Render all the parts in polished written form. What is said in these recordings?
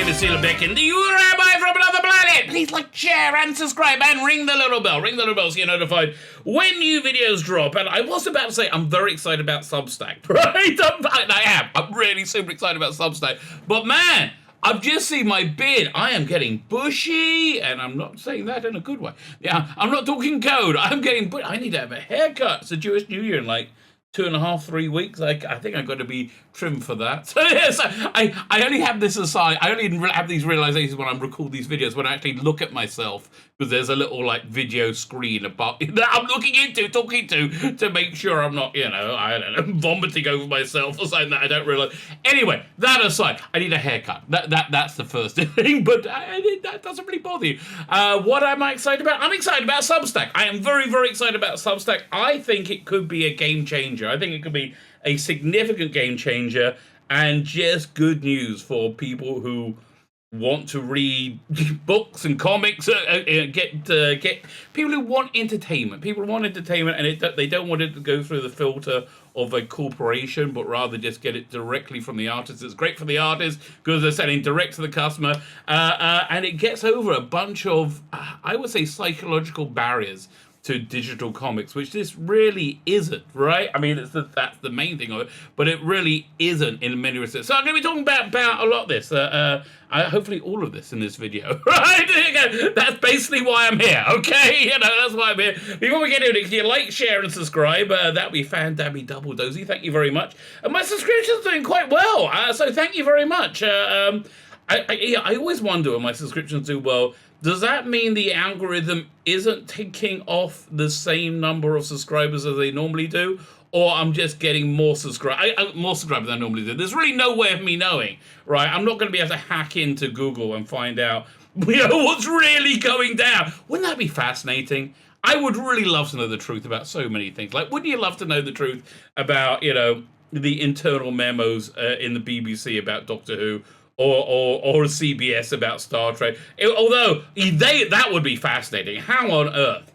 name is Tzvi Lebetkin, the Rabbi from another planet. Please like, share, and subscribe, and ring the little bell. Ring the little bell so you're notified when new videos drop. And I was about to say, I'm very excited about Substack, right? I am. I'm really super excited about Substack. But man, I've just seen my beard. I am getting bushy, and I'm not saying that in a good way. Yeah, I'm not talking code. I'm getting bushy. I need to have a haircut. It's a Jewish New Year in like 2.5, 3 weeks. I think I've got to be trimmed for that. So yes, I only have this aside. I only have these realizations when I record these videos, when I actually look at myself, because there's a little like video screen above that I'm talking to make sure I'm not, I don't know, vomiting over myself or something that I don't realize. Anyway, that aside, I need a haircut. That's the first thing, but that doesn't really bother you. What am I excited about? I'm excited about Substack. I am very, very excited about Substack. I think it could be a game changer. I think it could be a significant game changer, and just good news for people who want to read books and comics, get people who want entertainment. People who want entertainment, and they don't want it to go through the filter of a corporation, but rather just get it directly from the artist. It's great for the artist because they're selling direct to the customer, and it gets over a bunch of, I would say, psychological barriers to digital comics, which this really isn't, right? I mean, that's the main thing of it, but it really isn't in many respects. So I'm going to be talking about a lot of this, hopefully all of this in this video, right? That's basically why I'm here, okay? That's why I'm here. Before we get into it, can you like, share, and subscribe? That'd be double dozy. Thank you very much. And my subscription's doing quite well, so thank you very much. I always wonder when my subscriptions do well, does that mean the algorithm isn't taking off the same number of subscribers as they normally do? Or I'm just getting more subscribers than I normally do? There's really no way of me knowing, right? I'm not going to be able to hack into Google and find out, what's really going down. Wouldn't that be fascinating? I would really love to know the truth about so many things. Like, wouldn't you love to know the truth about, the internal memos in the BBC about Doctor Who? Or CBS about Star Trek. Although that would be fascinating. How on earth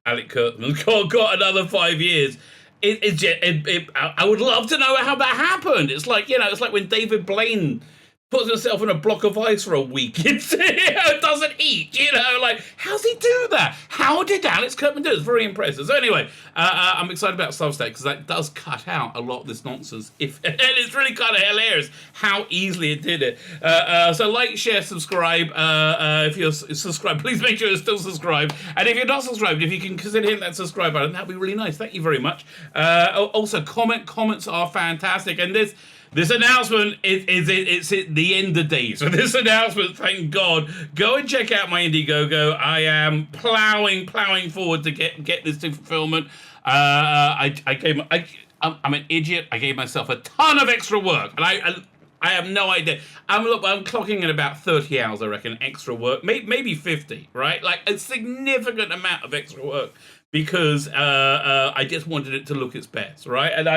Alec Kurtzman's got another 5 years? I would love to know how that happened. It's like it's like when David Blaine puts himself in a block of ice for a week. It doesn't eat. Like, how's he do that? How did Alex Kurtzman do it? It's very impressive. So anyway, I'm excited about Substack because that does cut out a lot of this nonsense. And it's really kind of hilarious how easily it did it. So like, share, subscribe. If you're subscribed, please make sure you're still subscribed. And if you're not subscribed, if you can consider hitting that subscribe button, that'd be really nice. Thank you very much. Also, comments are fantastic. And this announcement it's at the end of days. So this announcement, thank God, go and check out my Indiegogo. I am plowing forward to get this to fulfillment. I'm an idiot. I gave myself a ton of extra work, and I have no idea. I'm clocking in about 30 hours, I reckon, extra work, maybe 50, right? Like a significant amount of extra work. Because I just wanted it to look its best, right? And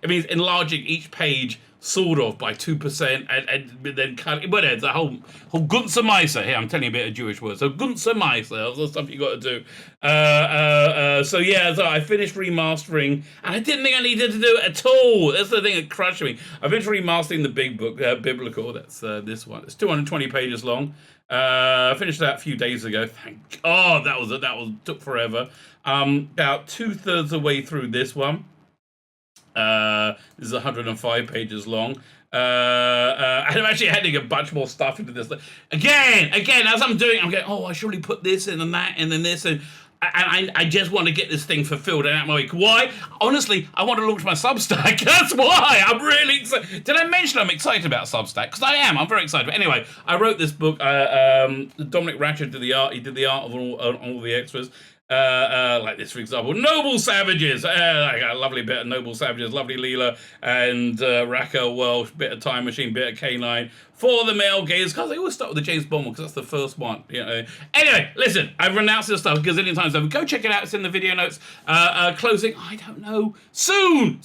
it's enlarging each page sort of by 2% and then cutting, but it's a whole Gunzer Meiser. Here, I'm telling you a bit of Jewish words. So Gunzer Meiser, that's the stuff you got to do. So I finished remastering, and I didn't think I needed to do it at all. That's the thing that crushed me. I finished remastering the big book, Biblical. That's this one. It's 220 pages long. I finished that a few days ago. Thank God, that took forever. About 2/3 of the way through this one. This is 105 pages long. And I'm actually adding a bunch more stuff into this. Again, as I'm doing, I'm going, I should really put this in and that and then this and I just want to get this thing fulfilled and out of my way. Why? Honestly, I want to launch my Substack. That's why. I'm really excited. Did I mention I'm excited about Substack? Because I am. I'm very excited. But anyway, I wrote this book. Dominic Ratched did the art. He did the art of all the extras. Like this, for example, Noble Savages. I got a lovely bit of Noble Savages, lovely Leela and Raquel Welch, bit of Time Machine, bit of K9 for the male gaze, because they always start with the James Bond one, because that's the first one. Anyway, listen, I've renounced this stuff a gazillion times over. Go check it out. It's in the video notes. Closing, I don't know, soon,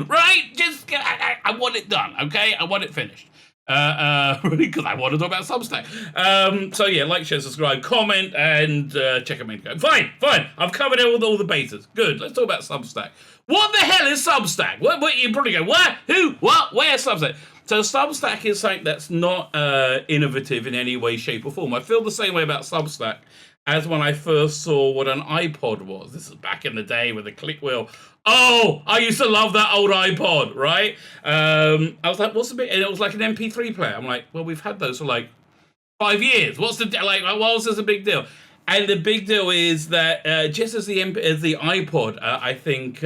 right? Just I want it done, okay? I want it finished. Because I want to talk about Substack. So yeah, like, share, subscribe, comment, and check out Meritocracy. Fine. I've covered all the bases. Good. Let's talk about Substack. What the hell is Substack? What you probably go, what? Who? What? Where? Substack. So Substack is something that's not innovative in any way, shape, or form. I feel the same way about Substack as when I first saw what an iPod was. This is back in the day with the click wheel. Oh, I used to love that old iPod, right? I was like, what's the big... And it was like an MP3 player. I'm like, well, we've had those for like 5 years. What's the... Like, why was this a big deal? And the big deal is that just as the iPod, I think,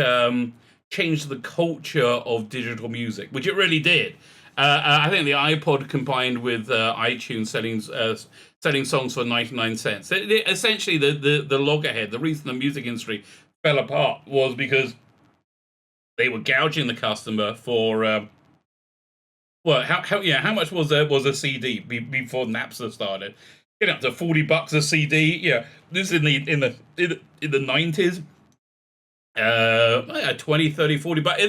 changed the culture of digital music, which it really did. I think the iPod combined with iTunes selling songs for 99 cents. Essentially, the loggerhead, the reason the music industry fell apart was because they were gouging the customer for how much was a CD before Napster started? Get up to $40 a CD. Yeah, this is in the 90s. 20, 30, 40 bucks.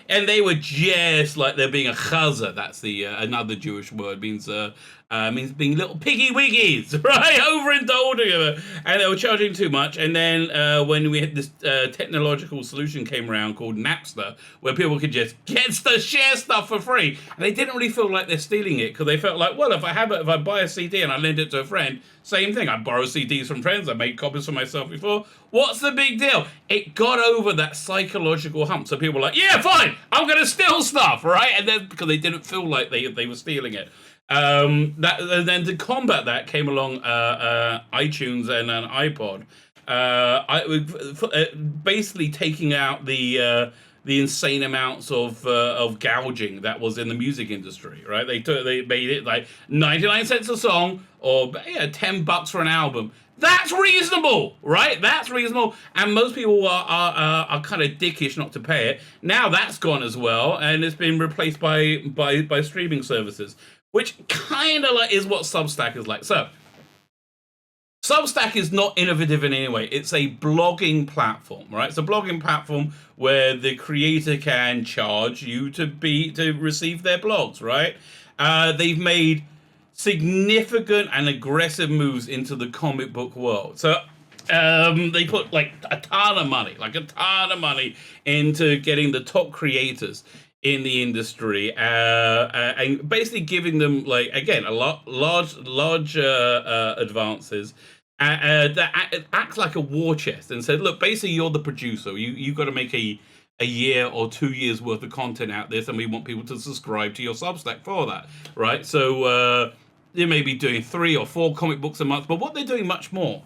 And they were just like they're being a chazer. That's the another Jewish word, means being little piggy wiggies, right? Overindulging, and they were charging too much. And then when we had this technological solution came around called Napster, where people could just share stuff for free, and they didn't really feel like they're stealing it, because they felt like, well, if I buy a CD and I lend it to a friend, same thing. I borrow CDs from friends. I made copies for myself before. What's the big deal? It got over that psychological hump. So people were like, yeah, fine, I'm going to steal stuff, right? And then because they didn't feel like they were stealing it. And then to combat that came along iTunes and an iPod. Basically taking out the insane amounts of gouging that was in the music industry, right? They made it like 99 cents a song, or $10 for an album. That's reasonable, right? That's reasonable, and most people are kind of dickish not to pay it. Now that's gone as well, and it's been replaced by streaming services, which kind of like is what Substack is like. So Substack is not innovative in any way. It's a blogging platform, right? It's a blogging platform where the creator can charge you to receive their blogs, right? They've made significant and aggressive moves into the comic book world. So they put like a ton of money into getting the top creators in the industry, and basically giving them, like, again, a large advances that acts like a war chest, and said, look, basically you're the producer. You've got to make a year or 2 years worth of content out this, and we want people to subscribe to your Substack for that, right? So they may be doing 3 or 4 comic books a month, but what they're doing much more,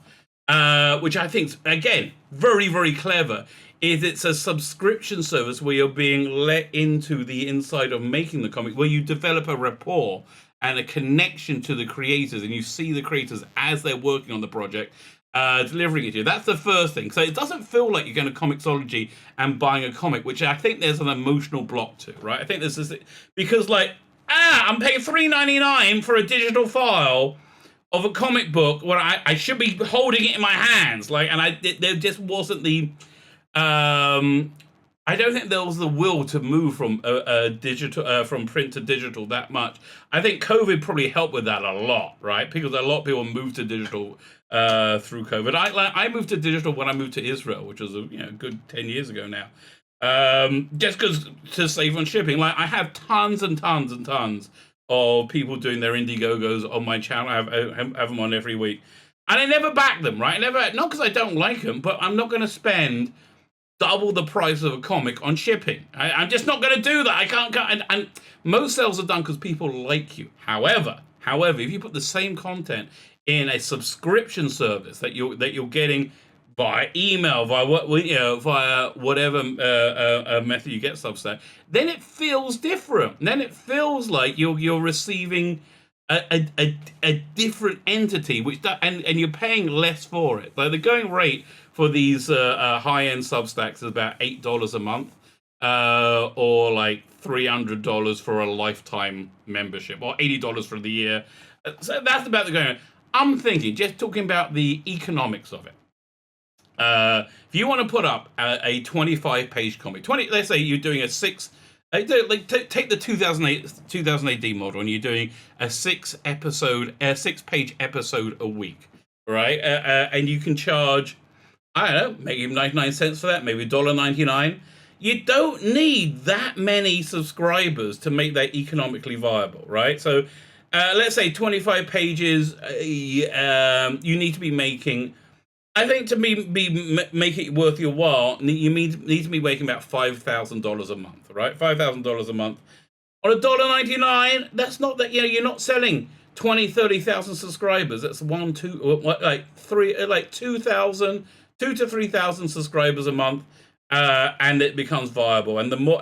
which I think, again, very, very clever, is it's a subscription service where you're being let into the inside of making the comic, where you develop a rapport and a connection to the creators, and you see the creators as they're working on the project, delivering it to you. That's the first thing. So it doesn't feel like you're going to Comixology and buying a comic, which I think there's an emotional block to, right? I think this is because, like, I'm paying $3.99 for a digital file of a comic book when I should be holding it in my hands, like, and there just wasn't the I don't think there was the will to move from digital from print to digital that much. I think COVID probably helped with that a lot, right? Because a lot of people moved to digital through COVID. I moved to digital when I moved to Israel, which was a good 10 years ago now. Just because to save on shipping. Like, I have tons and tons and tons of people doing their Indiegogos on my channel. I have them on every week, and I never back them, right? Not because I don't like them, but I'm not going to spend double the price of a comic on shipping. I'm just not going to do that. I can't. And most sales are done because people like you. However, if you put the same content in a subscription service that you're getting via email, via whatever method you get Substack, then it feels different. Then it feels like you're receiving a different entity, and you're paying less for it. Like, the going rate for these high-end Substacks is about $8 a month, or like $300 for a lifetime membership, or $80 for the year. So that's about the going rate. I'm thinking, just talking about the economics of it. If you want to put up a 25-page comic, let's say you're doing a 6. Take the 2000 AD model, and you're doing a 6-page episode a week, right? And you can charge, I don't know, maybe 99 cents for that, maybe $1.99. you don't need that many subscribers to make that economically viable, right? So let's say 25 pages, you need to be making, I think to make it worth your while, you need to be making about $5,000 a month, right? $5,000 a month. On $1.99, that's not that, you're not selling 20, 30,000 subscribers. That's 2,000, 2 to 3,000 subscribers a month, and it becomes viable. And the more,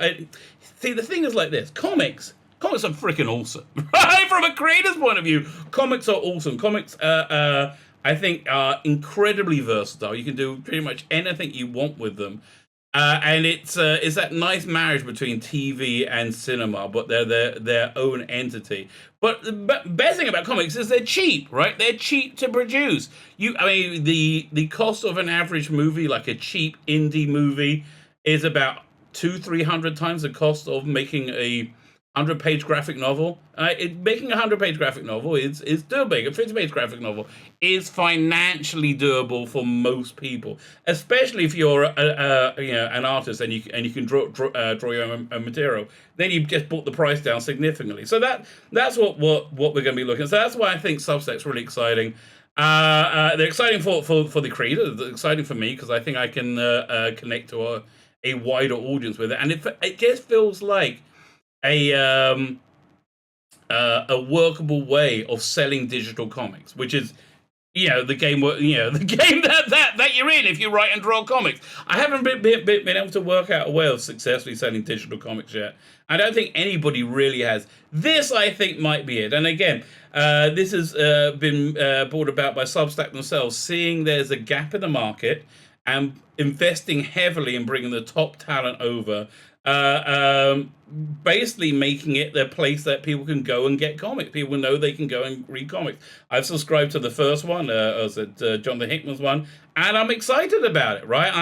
see, the thing is like this: comics are freaking awesome, right? From a creator's point of view, comics are awesome. Comics, I think, are incredibly versatile. You can do pretty much anything you want with them. And it's that nice marriage between TV and cinema, but they're their own entity. But the best thing about comics is they're cheap, right? They're cheap to produce. The cost of an average movie, like a cheap indie movie, is about 200-300 times the cost of making a 100-page graphic novel. Making a 100-page graphic novel is doable. A 50-page graphic novel is financially doable for most people, especially if you're an artist and you can draw your own material. Then you've just brought the price down significantly. So that's what we're going to be looking at. So that's why I think Substack's really exciting. They're exciting for the creator. They're exciting for me because I think I can connect to a wider audience with it, and it just feels like a workable way of selling digital comics, which is the game that you're in if you write and draw comics. I haven't been able to work out a way of successfully selling digital comics yet. I don't think anybody really has. This, I think, might be it. And again, this has been brought about by Substack themselves, seeing there's a gap in the market and investing heavily in bringing the top talent over. Basically making it the place that people can go and get comics. People know they can go and read comics. I've subscribed to the first one, Jonathan Hickman's one, and I'm excited about it, right?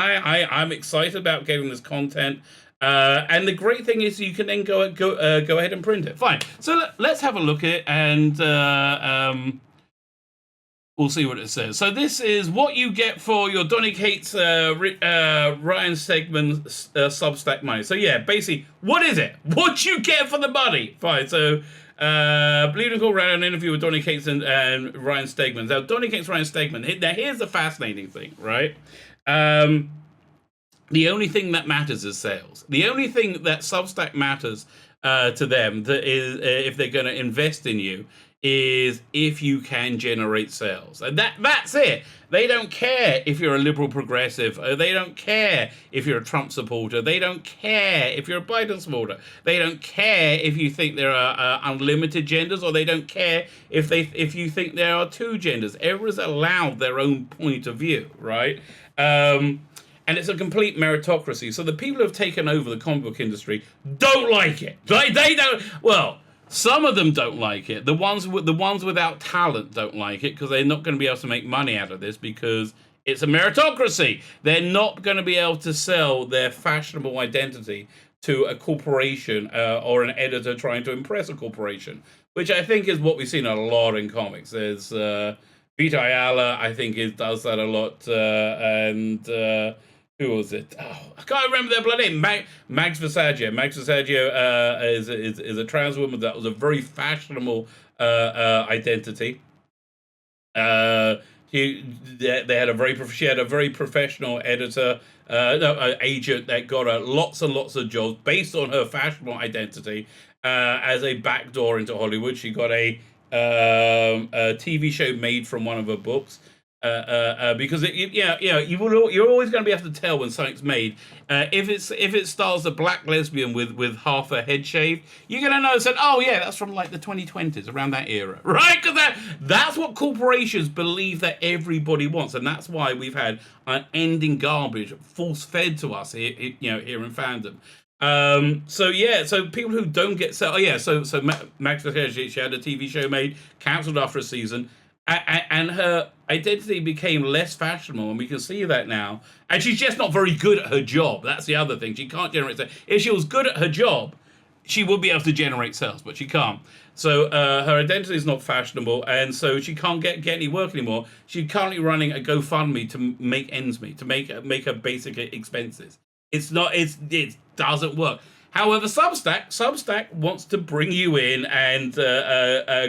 I'm excited about getting this content. And the great thing is you can then go ahead and print it. Fine. So let's have a look at it, and we'll see what it says. So this is what you get for your Donny Cates, Ryan Stegman Substack money. So yeah, basically, what is it? What you get for the money? Fine. So Believe It or Not ran an interview with Donny Cates and Ryan Stegman. Now Donny Cates, Ryan Stegman. Now here's the fascinating thing, right? The only thing that matters is sales. The only thing that Substack matters to them that is if they're going to invest in you is if you can generate sales. And that's it. They don't care if you're a liberal progressive. They don't care if you're a Trump supporter. They don't care if you're a Biden supporter. They don't care if you think there are unlimited genders, or they don't care if you think there are two genders. Everyone's allowed their own point of view, right? And it's a complete meritocracy. So the people who have taken over the comic book industry don't like it. They don't. Well, some of them don't like it. The ones without talent don't like it because they're not going to be able to make money out of this because it's a meritocracy. They're not going to be able to sell their fashionable identity to a corporation or an editor trying to impress a corporation, which I think is what we've seen a lot in comics. There's Vita Ayala, I think, does that a lot, and who was it? Oh, I can't remember their bloody name. Mags Versaggio. Mags Versaggio is a trans woman that was a very fashionable identity. She had a very professional editor, agent that got her lots and lots of jobs based on her fashionable identity as a backdoor into Hollywood. She got a TV show made from one of her books. Because you're always going to be able to tell when something's made. If it stars a black lesbian with half her head shaved, you're going to know that, oh yeah, that's from like the 2020s, around that era, right? Because that's what corporations believe that everybody wants, and that's why we've had unending garbage force fed to us here in fandom. So people who don't get so Max Versaggio, she had a TV show made, cancelled after a season. And her identity became less fashionable, and we can see that now. And she's just not very good at her job. That's the other thing. She can't generate sales. If she was good at her job, she would be able to generate sales, but she can't. So her identity is not fashionable, and so she can't get any work anymore. She's currently running a GoFundMe to make ends meet, to make her basic expenses. It's not. It doesn't work. However, Substack wants to bring you in and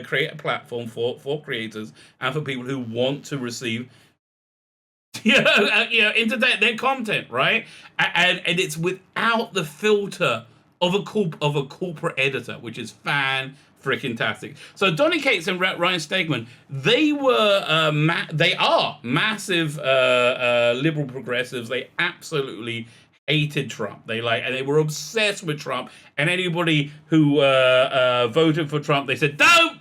create a platform for creators and for people who want to receive into their content, right? And it's without the filter of a corporate editor, which is fan freaking tastic. So Donny Cates and Ryan Stegman, they are massive liberal progressives. They absolutely hated Trump. They were obsessed with Trump, and anybody who voted for Trump, they said, don't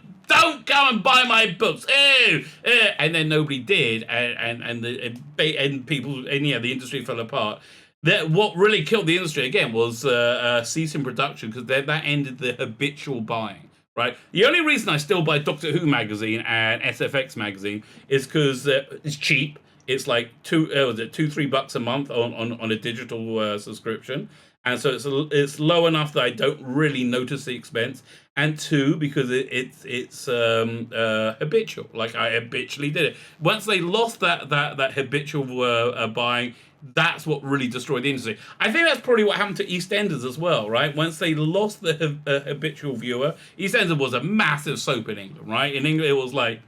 come and buy my books. Ew, ew. And then nobody did, and people, and the industry fell apart. What really killed the industry again was ceasing production, because that ended the habitual buying. Right. The only reason I still buy Doctor Who magazine and SFX magazine is because it's cheap. It's like $2-3 a month on a digital subscription, and so it's low enough that I don't really notice the expense. And two, because it's habitual. Like, I habitually did it. Once they lost that habitual buying, that's what really destroyed the industry. I think that's probably what happened to EastEnders as well, right? Once they lost the habitual viewer, EastEnders was a massive soap in England, right? In England, it was like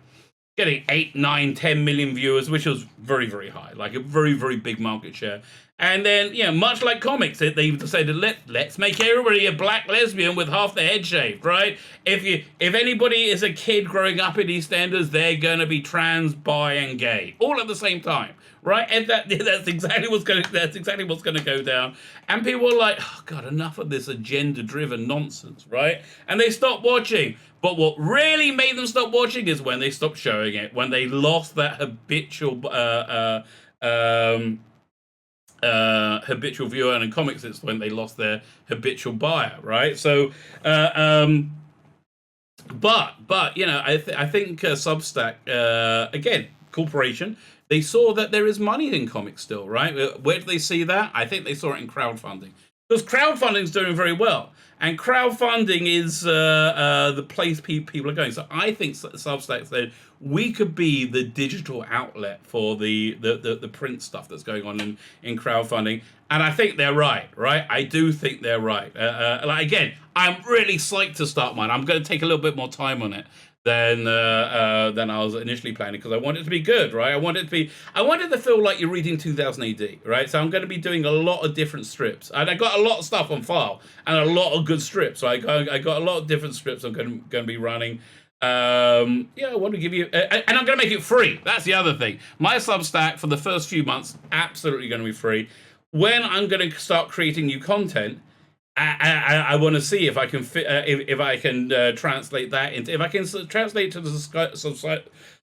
getting 8, 9, 10 million viewers, which was very, very high, like a very, very big market share. And then, much like comics, they decided, let's make everybody a black lesbian with half the head shaved, right? If anybody is a kid growing up in EastEnders, they're gonna be trans, bi, and gay all at the same time, right? And that's exactly what's gonna go down. And people were like, oh God, enough of this agenda-driven nonsense, right? And they stopped watching. But what really made them stop watching is when they stopped showing it, when they lost that habitual habitual viewer, and in comics it's when they lost their habitual buyer, right? So, but I think Substack, again, corporation, they saw that there is money in comics still, right? Where did they see that? I think they saw it in crowdfunding, because crowdfunding is doing very well. And crowdfunding is the place people are going. So I think Substack said we could be the digital outlet for the print stuff that's going on in crowdfunding. And I think they're right? I do think they're right. Again, I'm really psyched to start mine. I'm going to take a little bit more time on it than I was initially planning, because I want it to be good, right? I want it to feel like you're reading 2000 AD, right? So I'm going to be doing a lot of different strips, and I got a lot of stuff on file and a lot of good strips. So I got a lot of different strips I'm going to be running. I want to give you, and I'm going to make it free. That's the other thing. My Substack for the first few months absolutely going to be free. When I'm going to start creating new content, I want to see if I can if I can translate that into, if I can translate to the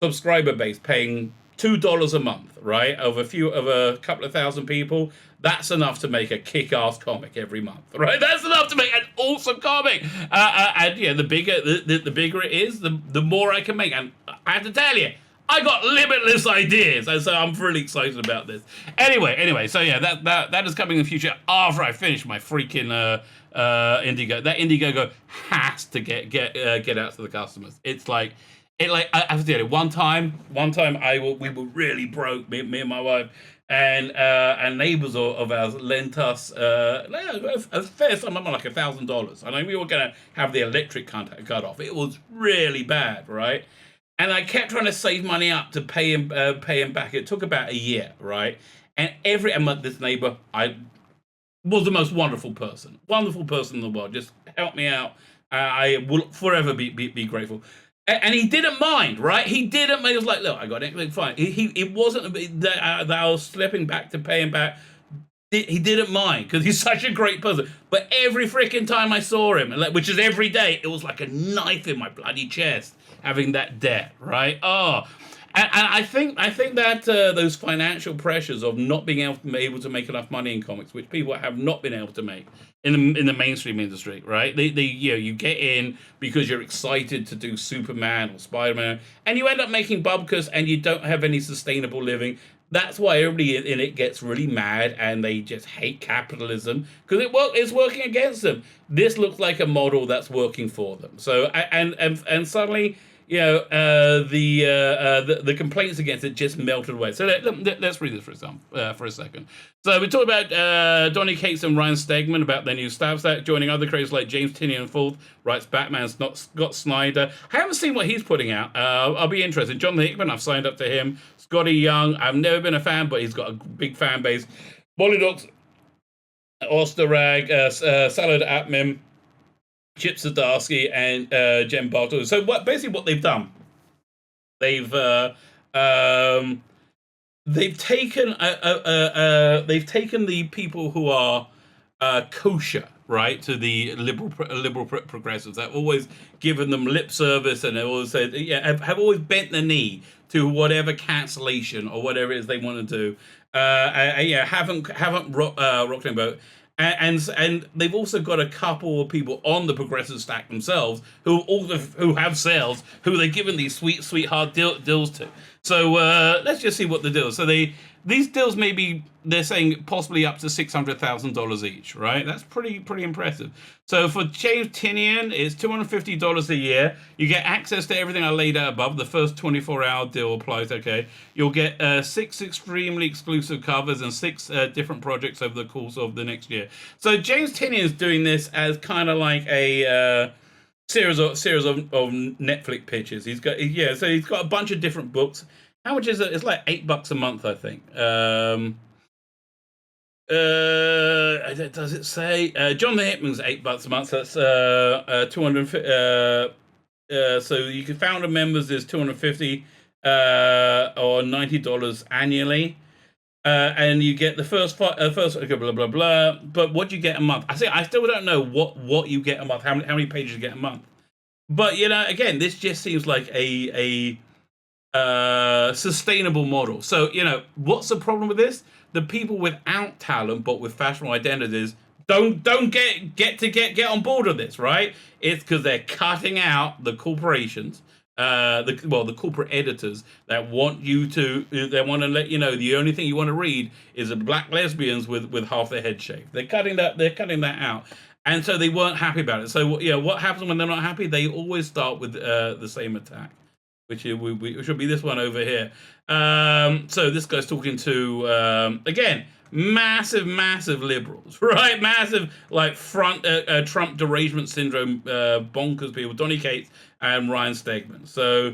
subscriber base paying $2 a month, right? Of a couple of thousand people, that's enough to make a kick-ass comic every month, right? That's enough to make an awesome comic. And the bigger it is, the more I can make. And I have to tell you, I got limitless ideas, and so I'm really excited about this. Anyway, so yeah, that is coming in the future after I finish my freaking Indiegogo. That Indiegogo has to get out to the customers. It's like I have to tell you, one time we were really broke, me and my wife, and neighbors of ours lent us a fair sum of money, like $1,000. I mean, we were gonna have the electric cut off. It was really bad, right? And I kept trying to save money up to pay him back. It took about a year, right? And this neighbor, I was the most wonderful person in the world. Just helped me out. I will forever be grateful. And he didn't mind, right? He didn't mind. He was like, look, I got it, fine. It wasn't that I was slipping back to pay him back. He didn't mind, because he's such a great person. But every freaking time I saw him, which is every day, it was like a knife in my bloody chest, having that debt, right? Oh, and I think that those financial pressures of not being able to make enough money in comics, which people have not been able to make in the mainstream industry, right? You get in because you're excited to do Superman or Spider-Man, and you end up making bubkas, and you don't have any sustainable living. That's why everybody in it gets really mad, and they just hate capitalism, because it's working against them. This looks like a model that's working for them. So and suddenly, the complaints against it just melted away. So let's read this for a second. So we talked about Donny Cates and Ryan Stegman about their new Substack, joining other creators like James Tynion Fourth writes Batman's not Scott Snyder. I haven't seen what he's putting out. I'll be interested. John Hickman, I've signed up to him. Scotty Young, I've never been a fan, but he's got a big fan base. Mollydocs, Osterrag, Salad Atmim, Chip Zdarsky, and Jen Bartle. So basically what they've done, they've taken the people who are kosher, right, to the liberal progressives. They've always given them lip service, and they always said, have always bent the knee to whatever cancellation or whatever it is they want to do. Haven't rocked their boat. And they've also got a couple of people on the progressive stack themselves who have sales who they've given these sweetheart deals to. So let's just see what the deal is. So these deals they're saying possibly up to $600,000 each, right? That's pretty impressive. So for James Tynion, it's $250 a year. You get access to everything I laid out above. The first 24-hour deal applies, okay? You'll get 6 extremely exclusive covers and 6 different projects over the course of the next year. So James Tynion is doing this as kind of like a series of Netflix pitches. He's got a bunch of different books. How much is it? It's like $8 a month, I think. Does it say? John the Hitman's $8 a month. So that's 250. So you can founder members is $250 or $90 annually, and you get the first blah blah blah. But what do you get a month? I still don't know what you get a month. How many pages you get a month? But again, this just seems like a sustainable model. So what's the problem with this? The people without talent but with fashionable identities don't get on board with this, right? It's because they're cutting out the corporations, the corporate editors that want to let you know the only thing you want to read is the black lesbians with half their head shaved. They're cutting that out. And so they weren't happy about it. So what happens when they're not happy? They always start with the same attack, which should be this one over here. So this guy's talking to, again, massive liberals, right? Massive, like, Trump derangement syndrome, bonkers people, Donny Cates and Ryan Stegman. So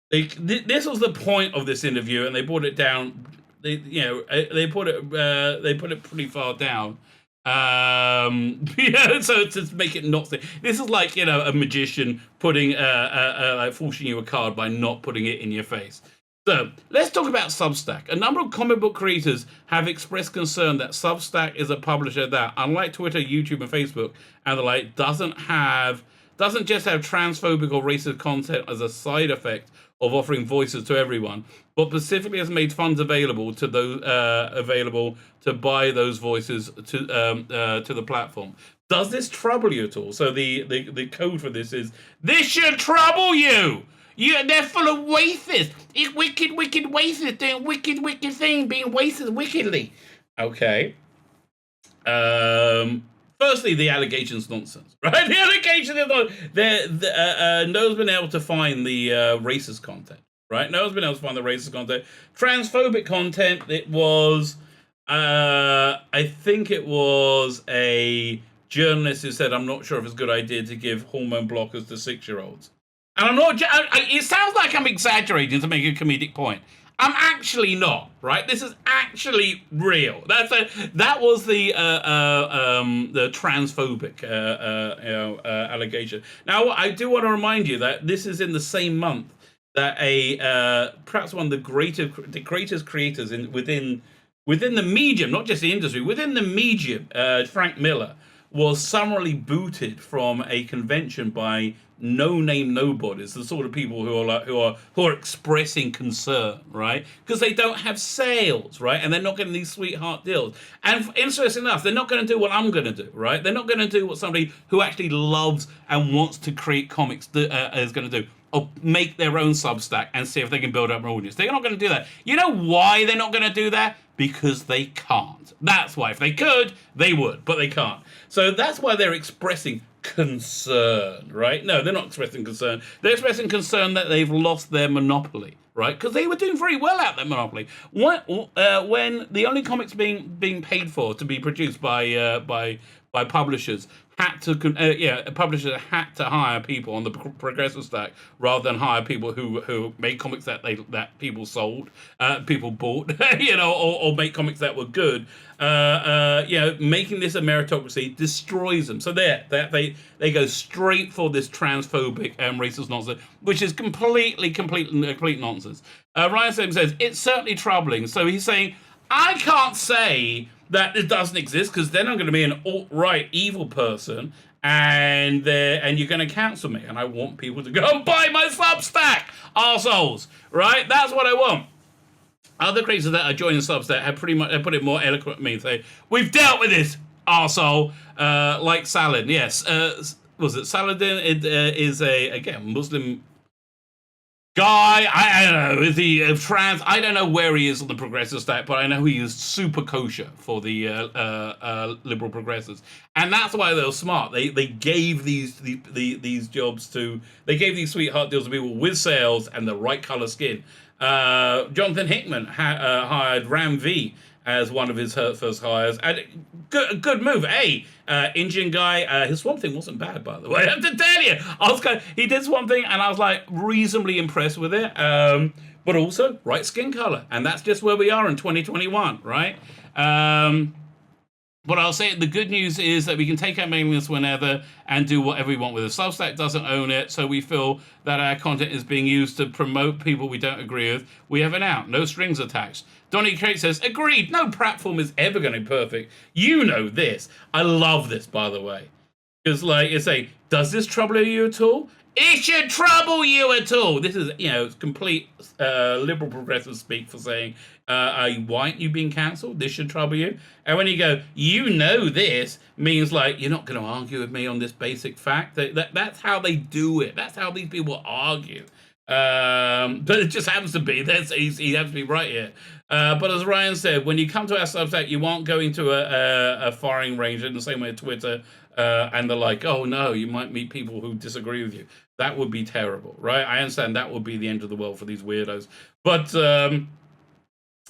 this was the point of this interview, and they brought it down. They put it pretty far down. So to make it not, this is like a magician putting like forcing you a card by not putting it in your face. So let's talk about Substack. A number of comic book creators have expressed concern that Substack is a publisher that, unlike Twitter, YouTube, and Facebook, and the like, doesn't just have transphobic or racist content as a side effect of offering voices to everyone, but specifically has made funds available to those to buy those voices to the platform. Does this trouble you at all? So the code for this is, this should trouble you. They're full of waiters. It's wicked waiters doing wicked things, being waiters wickedly. Okay. Firstly, the allegation's nonsense, right? The allegation is not. No one's been able to find the racist content, right? No one's been able to find the racist content. Transphobic content, it was, I think it was a journalist who said, I'm not sure if it's a good idea to give hormone blockers to 6-year-olds. And I'm not, it sounds like I'm exaggerating to make a comedic point. I'm actually not, right? This is actually real. That was the transphobic allegation. Now, I do want to remind you that this is in the same month that perhaps one of the greatest creators within the medium, not just the industry, within the medium, Frank Miller, was summarily booted from a convention by no-name nobodies, the sort of people who are expressing concern, right? Because they don't have sales, right? And they're not getting these sweetheart deals. And interesting enough, they're not going to do what I'm going to do, right? They're not going to do what somebody who actually loves and wants to create comics is going to do, or make their own Substack and see if they can build up an audience. They're not going to do that. You know why they're not going to do that? Because they can't. That's why. If they could, they would, but they can't. So that's why they're expressing concern, right? No, they're not expressing concern. They're expressing concern that they've lost their monopoly, right? Because they were doing very well at that monopoly. When the only comics being paid for to be produced by publishers publishers had to hire people on the progressive stack rather than hire people who made comics that people sold, people bought, or make comics that were good. Making this a meritocracy destroys them. So they go straight for this transphobic racist nonsense, which is complete nonsense. Ryan says it's certainly troubling. So he's saying, I can't say that it doesn't exist because then I'm going to be an alt-right evil person and you're going to cancel me, and I want people to go and buy my Substack, arseholes, right? That's what I want. Other creators that are joining Substack have put it more eloquently and say, we've dealt with this, arsehole, like Saladin. Yes, was it Saladin? It is again, Muslim guy. I don't know. Is he trans? I don't know where he is on the progressive stack, but I know he is super kosher for the liberal progressives, and that's why they were smart. They gave these jobs to these sweetheart deals to people with sales and the right color skin. Jonathan Hickman hired Ram V as one of his first hires. And good move. Indian guy. His Swamp Thing wasn't bad, by the way. I have to tell you. He did Swamp Thing, and I was like reasonably impressed with it. But also right skin color, and that's just where we are in 2021, right? But I'll say the good news is that we can take our mailing list whenever and do whatever we want with it. Substack doesn't own it, so we feel that our content is being used to promote people we don't agree with. We have an out, no strings attached. Donny Crate says, agreed, no platform is ever going to be perfect. You know this. I love this, by the way. Because, does this trouble you at all? It should trouble you at all. This is, complete liberal progressive speak for saying, why aren't you being cancelled? This should trouble you. And when you go, this means you're not going to argue with me on this basic fact. That's how they do it. That's how these people argue. But it just happens to be. He happens to be right here. But as Ryan said, when you come to our Substack, you aren't going to a firing range in the same way as Twitter. And they're like, oh no, you might meet people who disagree with you. That would be terrible, right? I understand that would be the end of the world for these weirdos. But you're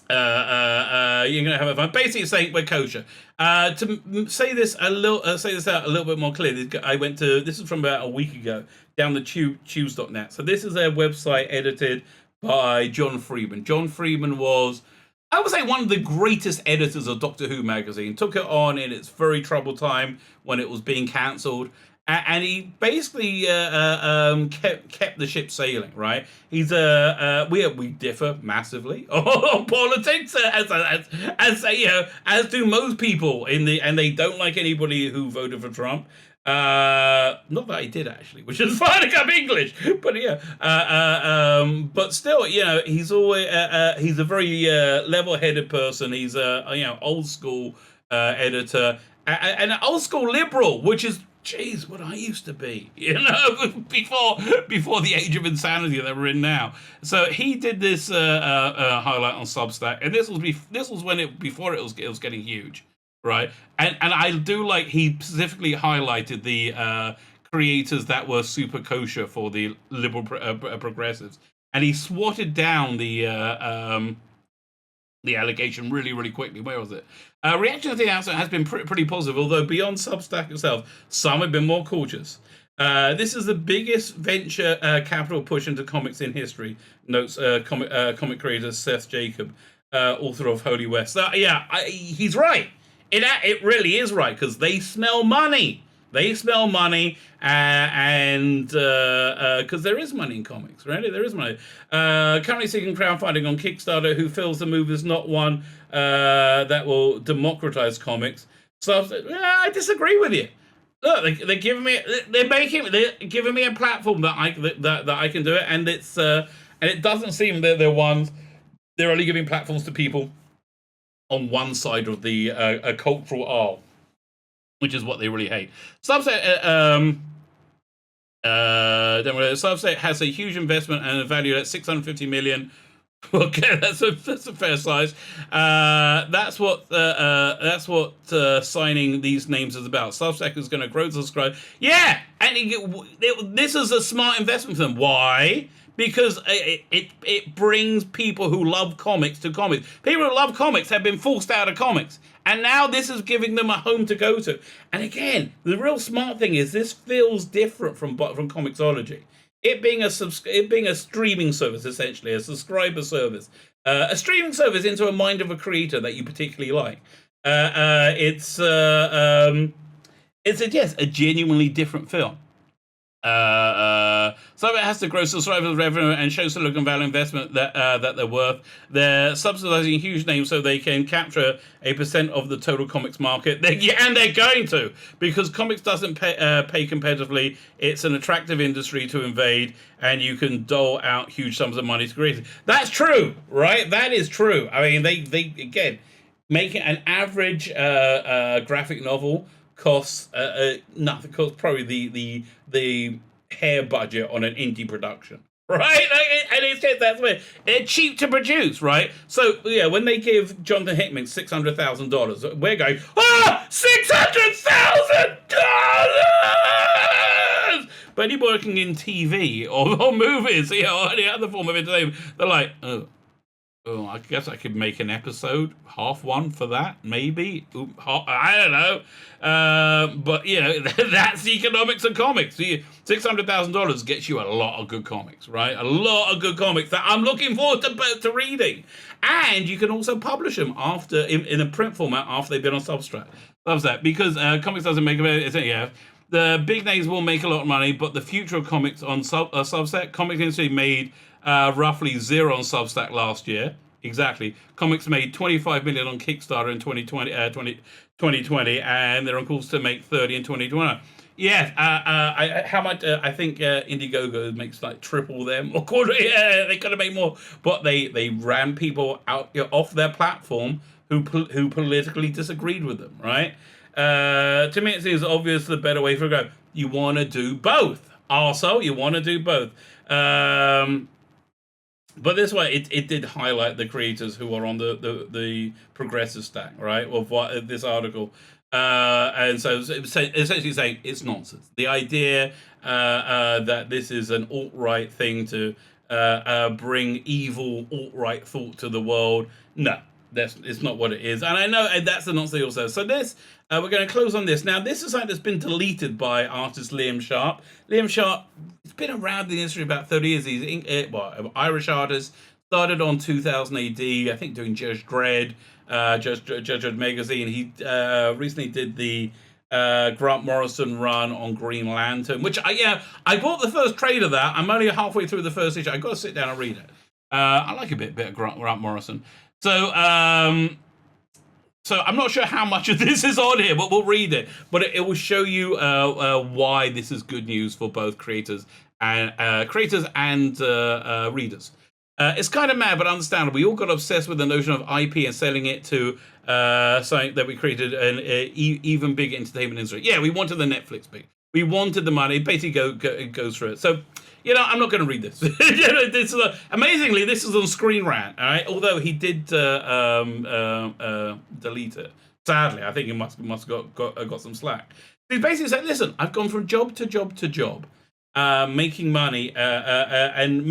gonna have fun. Basically, saying we're kosher. To say this out a little bit more clearly, this is from about a week ago, down the Choose.net. So this is a website edited by John Freeman. John Freeman was, I would say, one of the greatest editors of Doctor Who magazine. Took it on in its very troubled time when it was being cancelled, and he basically kept the ship sailing. Right? He's we differ massively on politics, as do most people and they don't like anybody who voted for Trump. Not that I did actually, which is fine. I got English, but but still, he's always he's a very level-headed person. He's a old school editor and an old school liberal, which is what I used to be, before the age of insanity that we're in now. So he did this highlight on Substack, and this was before it was getting huge. Right, and I do like he specifically highlighted the creators that were super kosher for the liberal progressives, and he swatted down the allegation really, really quickly. Where was it? Reaction to the announcement has been pretty positive, although beyond Substack itself, some have been more cautious. This is the biggest venture capital push into comics in history, notes comic creator Seth Jacob, author of Holy West. He's right. It really is right, because they smell money. They smell money, and because there is money in comics, really, there is money. Currently seeking crowdfunding on Kickstarter, who feels the move is not one that will democratize comics. So I disagree with you. Look, they're giving me a platform that I can do it, and it doesn't seem that they're only giving platforms to people on one side of the cultural aisle, which is what they really hate. Substack has a huge investment and a value at $650 million Okay, that's a fair size. That's what signing these names is about. Substack is going to grow subscribe. Yeah, and this is a smart investment for them. Why? Because it brings people who love comics to comics. People who love comics have been forced out of comics, and now this is giving them a home to go to. And again, the real smart thing is this feels different from Comixology. It being a streaming service, essentially a subscriber service, a streaming service into a mind of a creator that you particularly like. It's a genuinely different film. So it has to grow subscribers revenue and show Silicon Valley investment that they're worth. They're subsidizing huge names so they can capture a % of the total comics market. And they're going to, because comics doesn't pay competitively. It's an attractive industry to invade, and you can dole out huge sums of money to creators. That's true, right? That is true. I mean, they again, making an average graphic novel costs nothing. Costs probably the hair budget on an indie production, right? And it's that's where they're cheap to produce, right? So yeah, when they give Jonathan Hickman $600,000, we're going, $600,000. But any working in TV or movies, or any other form of entertainment, they're like, oh, I guess I could make an episode, half one for that, maybe. I don't know. But, that's the economics of comics. $600,000 gets you a lot of good comics, right? A lot of good comics that I'm looking forward to reading. And you can also publish them after in a print format after they've been on Substack. Because comics doesn't make the big names will make a lot of money, but the future of comics on Substack, comics industry made roughly zero on Substack last year. Exactly. Comics made $25 million on Kickstarter in 2020, and they're on course to make 30 in 2021. Yeah, how much? I think Indiegogo makes like triple them or quarter. Yeah, they could have made more, but they ran people out off their platform who politically disagreed with them. Right? To me, it seems obvious the better way for a go. You want to do both. Also, you want to do both. But this way, it did highlight the creators who are on the progressive stack, right, of what this article. And so essentially saying it's nonsense. The idea that this is an alt-right thing to bring evil alt-right thought to the world, no, it's not what it is. And I know that's the nonsense also. So this, we're going to close on this. Now, this is something that's been deleted by artist Liam Sharp. Liam Sharp has been around the industry about 30 years. He's an Irish artist, started on 2000 AD, I think doing Judge Dredd, Judge Dredd magazine. He recently did the Grant Morrison run on Green Lantern, which I bought the first trade of that. I'm only halfway through the first issue. I've got to sit down and read it. I like a bit of Grant Morrison. So I'm not sure how much of this is on here, but we'll read it. But it will show you why this is good news for both creators and readers. It's kind of mad, but understandable. We all got obsessed with the notion of IP and selling it to something that we created an even bigger entertainment industry. Yeah, we wanted the Netflix big. We wanted the money. Basically, go through it. So, I'm not going to read this. This is amazingly, this is on Screen Rant. All right, although he did delete it. Sadly, I think he must have got some slack. He basically said, "Listen, I've gone from job to job to job, making money and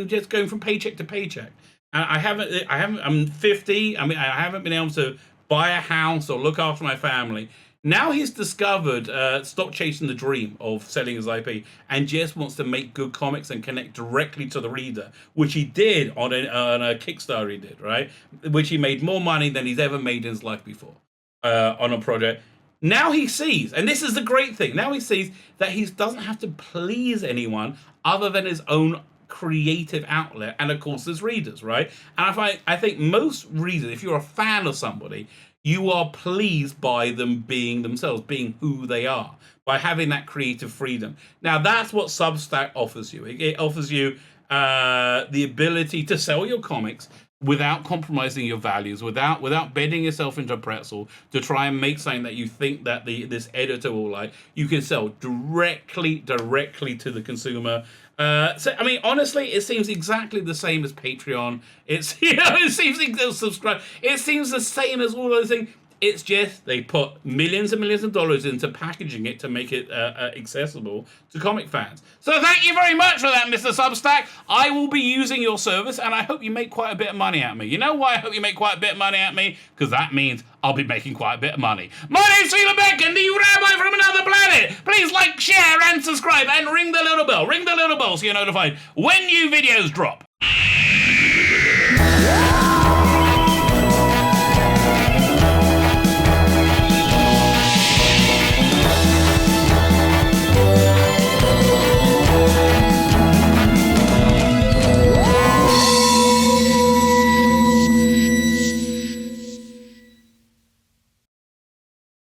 just going from paycheck to paycheck. I haven't. I'm 50. I mean, I haven't been able to buy a house or look after my family." Now he's discovered, stop chasing the dream of selling his IP and just wants to make good comics and connect directly to the reader, which he did on a Kickstarter he did, right? Which he made more money than he's ever made in his life before on a project. Now he sees, and this is the great thing, now he sees that he doesn't have to please anyone other than his own creative outlet, and of course his readers, right? And I think most readers, if you're a fan of somebody, you are pleased by them being themselves, being who they are, by having that creative freedom. Now, that's what Substack offers you. It offers you the ability to sell your comics without compromising your values, without bending yourself into a pretzel to try and make something that you think that this editor will like, you can sell directly to the consumer. So I mean, honestly, it seems exactly the same as Patreon. It's it seems subscribe. It seems the same as all those things. It's just they put millions and millions of dollars into packaging it to make it accessible to comic fans. So thank you very much for that, Mr. Substack. I will be using your service, and I hope you make quite a bit of money at me. You know why I hope you make quite a bit of money at me? Because that means I'll be making quite a bit of money. My name's Tzvi Lebetkin, the Rabbi from another planet. Please like, share, and subscribe, and ring the little bell. Ring the little bell so you're notified when new videos drop.